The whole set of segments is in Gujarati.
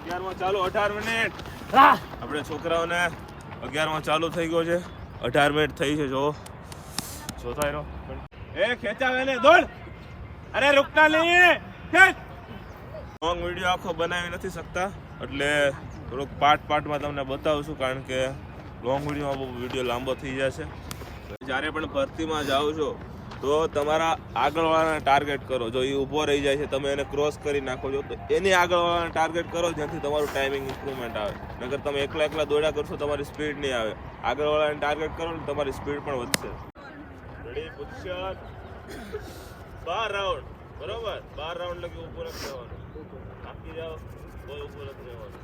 11 ચાલુ 18 મિનિટ આપણે છોકરાઓને 11 ચાલુ થઈ ગયો છે 18 મિનિટ થઈ છે જો જોતા રહો એ ખેંચાવે ને દોડ અરે રૂકના નહીં ખેંચ લોંગ વિડિયો આખો બનાવી નથી શકતા એટલે થોડુંક પાર્ટમાં તમને બતાવું છું કારણ કે લોંગ વિડિયો લાંબો થઈ જશે જ્યારે પણ ભરતીમાં જાઓ છો તો તમારા આગળવાળાને ટાર્ગેટ કરો જો એ ઊભો રહી જાય છે તમે એને ક્રોસ કરી નાખો છો તો એની આગળવાળાને ટાર્ગેટ કરો જેનાથી તમારું ટાઈમિંગ ઇમ્પ્રુવમેન્ટ આવે નકર તમે એકલા દોડ્યા કરશો તમારી સ્પીડ નહીં આવે આગળવાળાને ટાર્ગેટ કરો ને તમારી સ્પીડ પણ વધશે રેડી પોઝિશન 12 રાઉન્ડ બરોબર 12 રાઉન્ડ લગી ઊભો નથી રહેવાનું થાકી જાઓ કોઈ ઊભો નથી રહેવાનું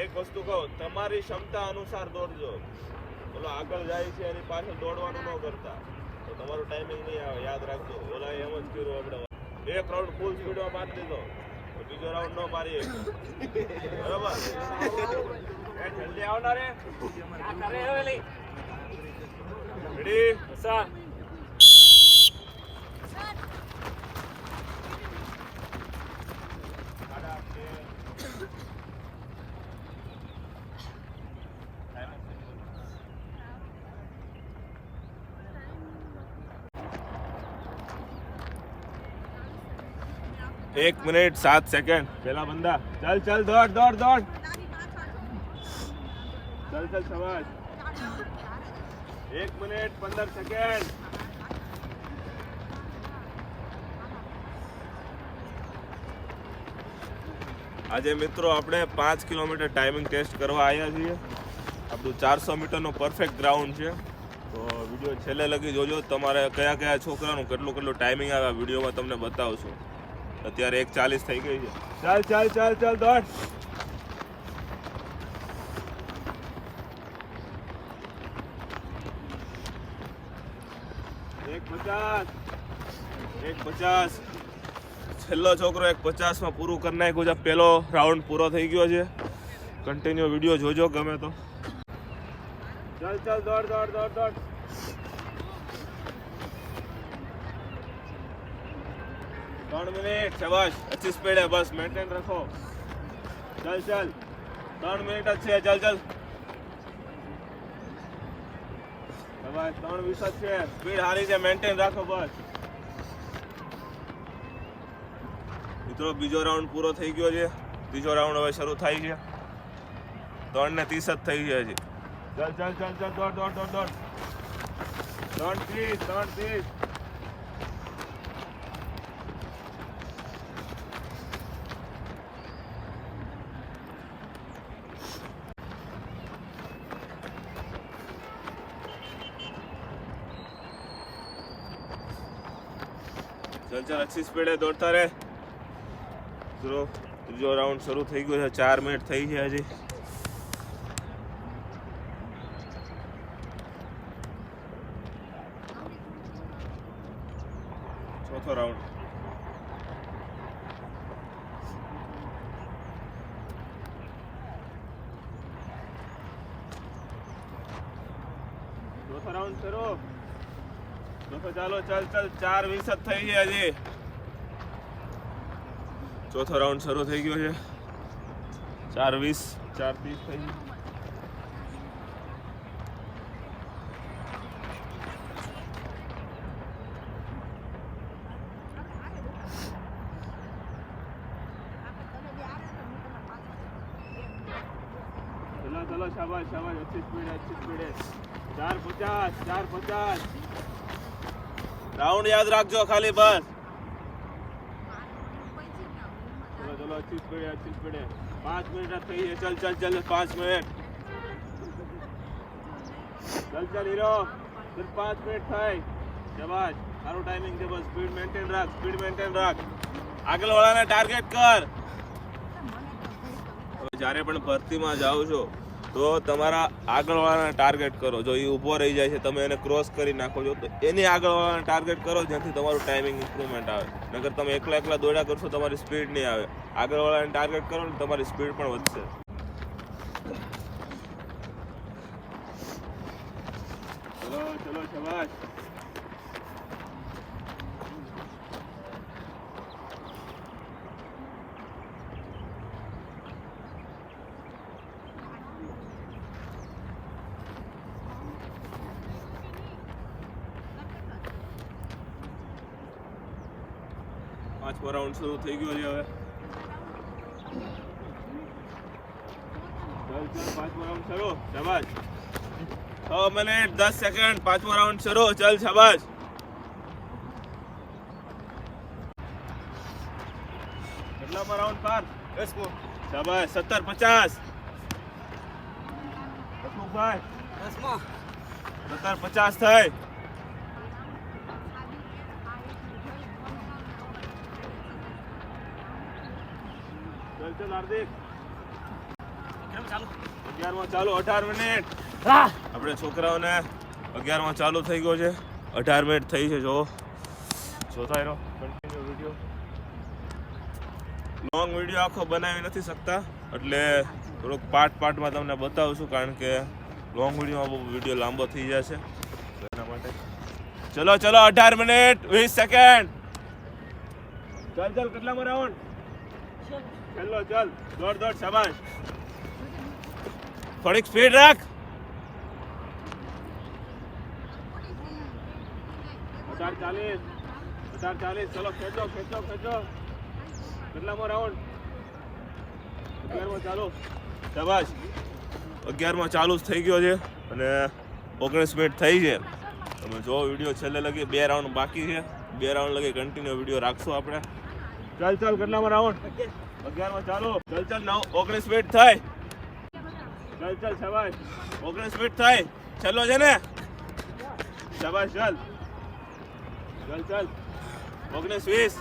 એક વસ્તુ કહું તમારી ક્ષમતા અનુસાર દોડજો બોલો આગળ જાય છે એની પાછળ દોડવાનું ન કરતા તો તમારું ટાઈમિંગ નહીં આવે યાદ રાખજો ઓલા એમ જ કર્યું આપણે એક રાઉન્ડ ફૂલ સ્પીડમાં મારી દીધો બીજો રાઉન્ડ ન મારીએ બરોબર જલ્દી આવના રે રેડી સર 1 મિનિટ 7 સેકન્ડ પહેલા બંદા ચલ દોડ ચલ શાબાશ 1 મિનિટ 15 સેકન્ડ આજે મિત્રો આપણે 5 કિલોમીટર ટાઈમિંગ ટેસ્ટ કરવા આવ્યા છીએ આપણું 400 મીટરનો પરફેક્ટ ગ્રાઉન્ડ છે તો વિડીયો છેલ્લે લગી જોજો તમારે કયા છોકરાનું કેટલું ટાઈમિંગ આવે આ વિડીયોમાં તમને બતાવશું અત્યારે 1:40 થઈ ગઈ છે ચાલ દોડ 1:50 છેલ્લો છોકરો 1:50 પૂરું કરી નાખ્યું છે પહેલો રાઉન્ડ પૂરો થઈ ગયો છે કન્ટિન્યુ વિડીયો જોજો ગમે તો ચાલ દોડ 3 મિનિટ શાબાશ अच्छी स्पीड है बस मेंटेन रखो चल 3 मिनट अच्छे चल शाबाश 3:20 છે સ્પીડ હારી છે મેન્ટેન રાખો બસ મિત્રો બીજો રાઉન્ડ પૂરો થઈ ગયો છે ત્રીજો રાઉન્ડ હવે શરૂ થાય છે 3:30 જ થઈ છે હજી ચલ દોડ 3:30 चल अच्छी स्पीड है दौड़ता रहे ત્રીજો રાઉન્ડ શરૂ થઈ ગયો છે 4 મિનિટ થઈ છે હજી ચોથો રાઉન્ડ શરૂ ચાલો ચલ 4:20 થઈ છે હજી ચોથો રાઉન્ડ શરૂ થઈ ગયો છે 4:20 4:30 થઈ चलो शाबाश अच्छी स्पीड है 4:50 राउंड याद रखो खाली बस चलो अच्छी स्पीड है 5 मिनट થઈ છે चल 5 मिनट चल हीरो सिर्फ 5 मिनट થાય શાબાશ સારું ટાઈમિંગ છે બસ સ્પીડ મેન્ટેન રાખ આગળ વાળાને ટાર્ગેટ કર જ્યારે પણ ભરતીમાં જાઓ છો તો તમારા આગળવાળાને ટાર્ગેટ કરો જો એ ઊભો રહી જાય છે તમે એને ક્રોસ કરી નાખો છો તો એની આગળવાળાને ટાર્ગેટ કરો જેનાથી તમારું ટાઈમિંગ ઇમ્પ્રુવમેન્ટ આવે નકર તમે એકલા દોડ્યા કરશો તમારી સ્પીડ નહીં આવે આગળવાળાને ટાર્ગેટ કરો ને તમારી સ્પીડ પણ વધશે ચલો શાબાશ પાંચમો રાઉન્ડ શરૂ થઈ ગયો છે હવે. ચાલ ચાલ પાંચમો રાઉન્ડ શરૂ. શાબાશ. 6 મિનિટ 10 સેકન્ડ. પાંચમો રાઉન્ડ શરૂ. ચાલ શાબાશ. કેટલામો રાઉન્ડ પાર? 10મો. શાબાશ. 17-50. હસમુખભાઈ 10મો. 17-50 થાય. ચાલ ચાલ હાર્દિક. કેમ ચાલુ? 11માં ચાલુ. 18 મિનિટ. આપણે છોકરાઓને 11માં ચાલુ થઈ ગયો છે. 18 મિનિટ થઈ છે. જોતા રહો કન્ટિન્યુ વિડીયો. લોંગ વિડીયો આખો બનાવી નથી શકતા એટલે થોડોક પાર્ટમાં તમને બતાવું છું, કારણ કે લોંગ વિડીયોમાં વિડીયો લાંબો થઈ જશે તો એના માટે. ચલો ચલો 18 મિનિટ 20 સેકન્ડ. ચાલ ચાલ કેટલામો રાઉન્ડ? ચલો ચાલ. દોડ શાબાશ. થોડીક સ્પીડ રાખ. 18-40. ચલો ખેંચો. કેટલામો રાઉન્ડ? 11માં ચાલુ. શાબાશ. 11માં ચાલુ થઈ ગયો છે અને 19 મિનિટ થઈ છે. તમે જો વિડીયો છેલ્લે લગી 2 રાઉન્ડ બાકી છે. 2 રાઉન્ડ લગી કન્ટિન્યુ વિડીયો રાખશું આપણે. ચાલ કેટલામો રાઉન્ડ? 11માં ચાલુ. ચાલ 19 મિનિટ થાય. ચાલ શાબાશ. 19 મિનિટ થાય. છેલ્લો છે ને? શાબાશ. ચાલ 19-20.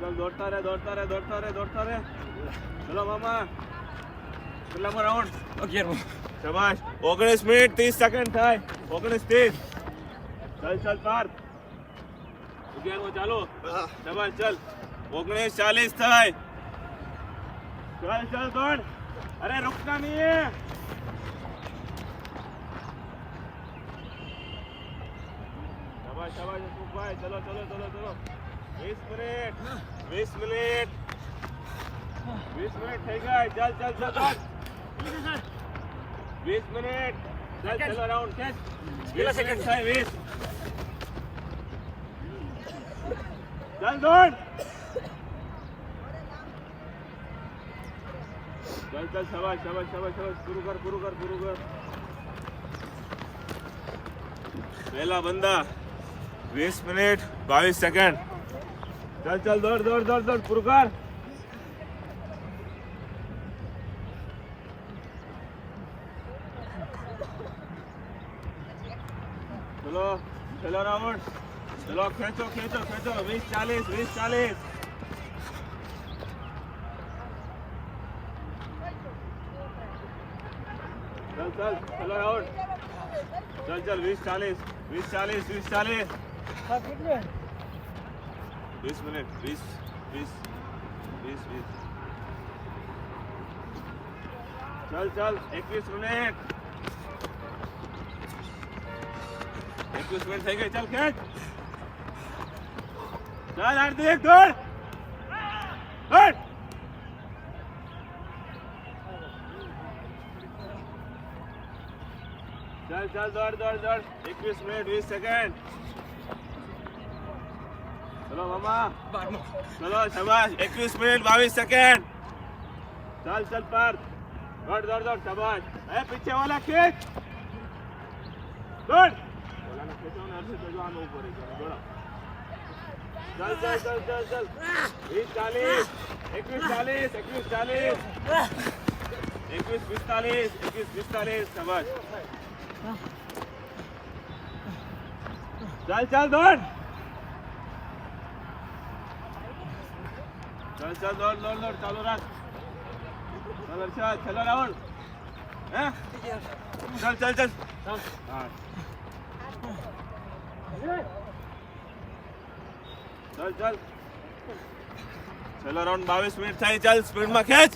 ચાલ દોડતા રહે. ચલો મામા. કેટલામો રાઉન્ડ? 11મો. શાબાશ. 19 મિનિટ 30 સેકન્ડ થાય. 19-30. ચાલ પાર. 11માં ચાલો. શાબાશ. ચાલ 19-40 થાય. ચાલ દોડ. અરે रुकना नहीं है. शाबाश भाई. चलो 20 मिनिट થઈ ગયા. ચાલ 20 મિનિટ. ચાલ ચલો રાઉન્ડ ખેંચ. 20 સેકન્ડ થાય. 20. ચાલ દોડ. ચાલ શાબાશ. પૂરું કર. પહેલા બંદા 20 મિનિટ 22 સેકન્ડ. ચાલ દોડ. પૂરું કર. ચલો છેલ્લો રાઉન્ડ. ચલો ખેંચો. 20-40. ચાલ છેલ્લો રાઉન્ડ. ચાલ 20-40. 20 મિનિટ. 20. ચાલ 21 મિનિટ. 21 મિનિટ થઈ ગઈ. ચાલ ખેંચ. ચાલ હાર્દિક દોડ. ચાલ દોડ. 21 મિનિટ 20 સેકન્ડ. ચલો મામા. 12મો. ચલો શાબાશ. 21 મિનિટ 22 સેકન્ડ. ચાલ પાર. દોડ. શાબાશ. પીછે વાલા ખેંચ. દોડ. ઓલાને ખેંચવાનો અર્થ તો જો આનો ઉપર છે. દોડો. ચાલ 20-40. 21-40. 21-45. શાબાશ. ચાલ દોડ. ચાલ દોડ. ચાલુ રાખ. ચાલ અર્ષદ છેલ્લો રાઉન્ડ. હે ચાલ હા. ચાલ છેલ્લો રાઉન્ડ 22 મિનિટ થાય. ચાલ સ્પીડમાં ખેંચ.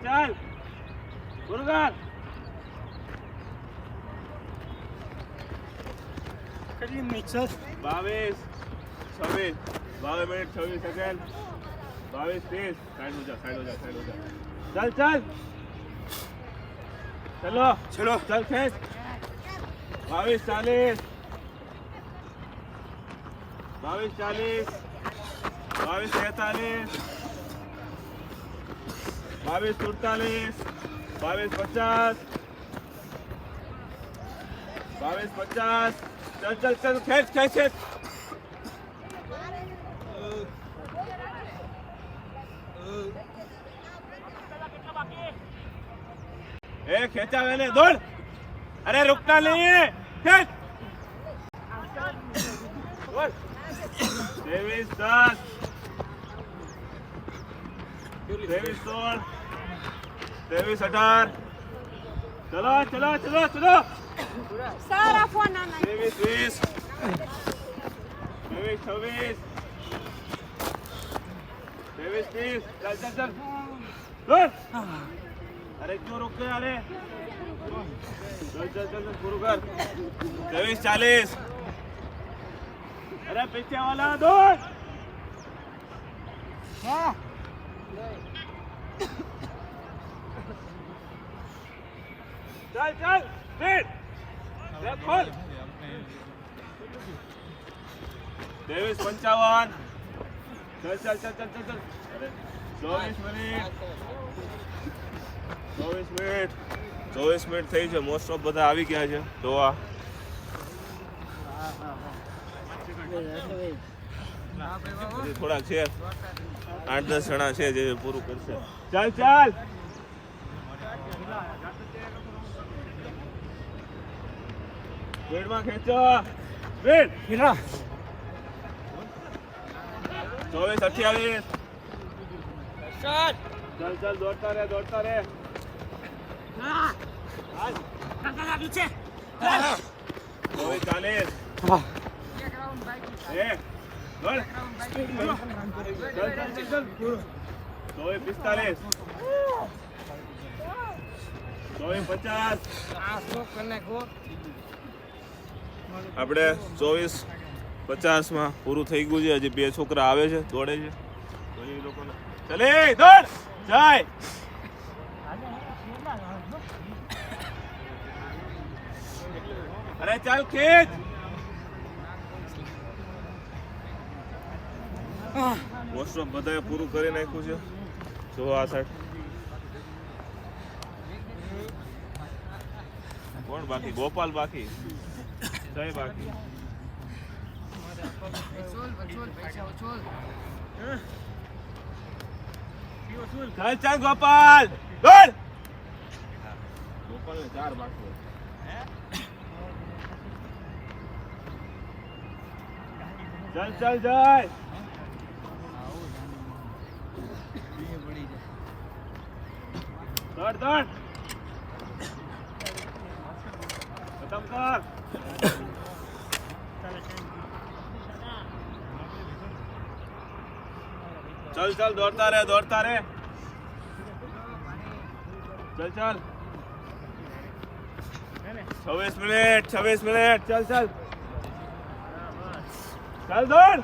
ચાલ પૂરું કર. કેટલી મિનિટ છે? 22 26. 22 મિનિટ 26 સેકન્ડ. 22-30. સાઈડ હો જા. ચાલ चलो चलो चल खेच 22 40 22 40 22 43 22 48 22 50 22 50 चल चल चल खेच खेच खेच ए खेचा मैंने दौड़ अरे रुकना नहीं है खेच 23 10 23 16 23 18 चलो चलो चलो चलो सारा फोन आना 23 20 23 26 23 30 चल चल चल दौड़ अरे क्यों रुक गए अरे चल चल चल शुरू कर 23 40 अरे पीछे वाला दौड़ चल चल स्पीड खोल 23 55 चल चल चल चल चल चल 24 મિનિટ 24 મિનિટ થઈ છે મોસ્ટ ઓફ બધા આવી ગયા છે જોવા હજી થોડાક છે 8-10 જણા છે જે પૂરું કરશે ચાલ ચાલ સ્પીડમાં ખેંચો સ્પીડ 24 28 शॉट चल चल दौड़ता रहे काका पीछे 24 40 ए दौड़ चल चल चल चल 24 45 24 50 स्टॉप करने को આપણે 24 50 માં પૂરું થઈ ગયું છે હજી બે છોકરા આવે છે દોડે છે તો એ લોકોને ચલે દોડ જાય અરે ચાલ ખેંચ મોસ્ટ ઓફ બધાએ પૂરું કરી નાખ્યું છે જો આ સાઈડ કોણ બાકી ગોપાલ બાકી જય બાકી चल चल गोपाल दौड़ गोपाल ने 4 बाकी चल चल जाए दौड़ दौड़ खत्म कर चल चल दौड़ता रहे चल चल 26 मिनट चल चल चल दौड़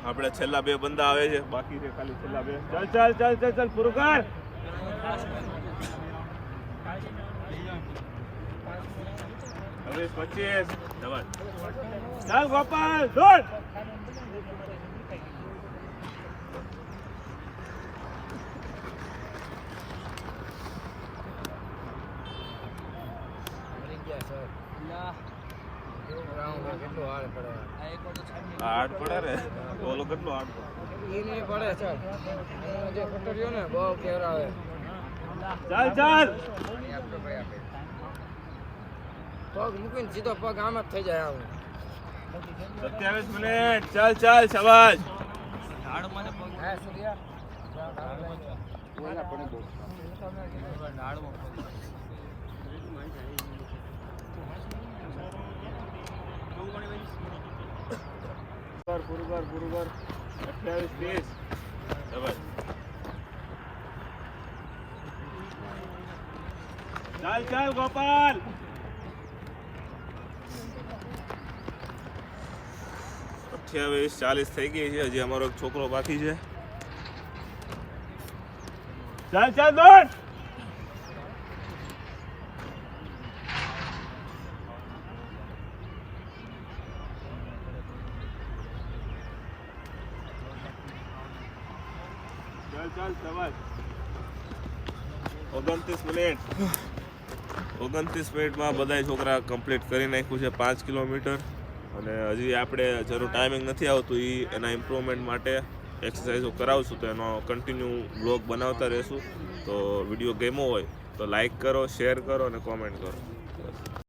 આપણે છેલ્લા બે બંદા આવે છે બાકી છે ખાલી છેલ્લા બે ચલ ચલ ચલ ચલ ચલ પૂરું કર હવે 25 ડબલ ચાલ ગોપાલ દોડ હાર્ડ પડે રે બોલો કેટલો હાર્ડ પડે પડે ચાલ જે ફોટો રહ્યો ને બહુ કેવરાવે ચાલ ચાલ પગ મૂકીને સીધો પગ આમ જ થઈ જાય આવું 27 મિનિટ ચાલ ચાલ શાબાશ હા સૂર્યા પૂરું કર 28 30 શાબાશ ચાલ ચાલ ગોપાલ 28 40 થઈ ગઈ છે હજી અમારો એક છોકરો બાકી છે ચાલ ચાલ દોડ ચાલ ચાલ સવાજ 29 મિનિટમાં બધા છોકરા કમ્પ્લીટ કરી નાખ્યું છે 5 કિલોમીટર અને હજી આપણે જરૂર ટાઈમિંગ નથી આવતું એના ઇમ્પ્રુવમેન્ટ માટે એક્સરસાઇઝો કરાવશું તો એનો કન્ટિન્યુ બ્લોગ બનાવતા રહેશું તો વિડીયો ગમ્યો હોય તો લાઈક કરો શેર કરો અને કોમેન્ટ કરો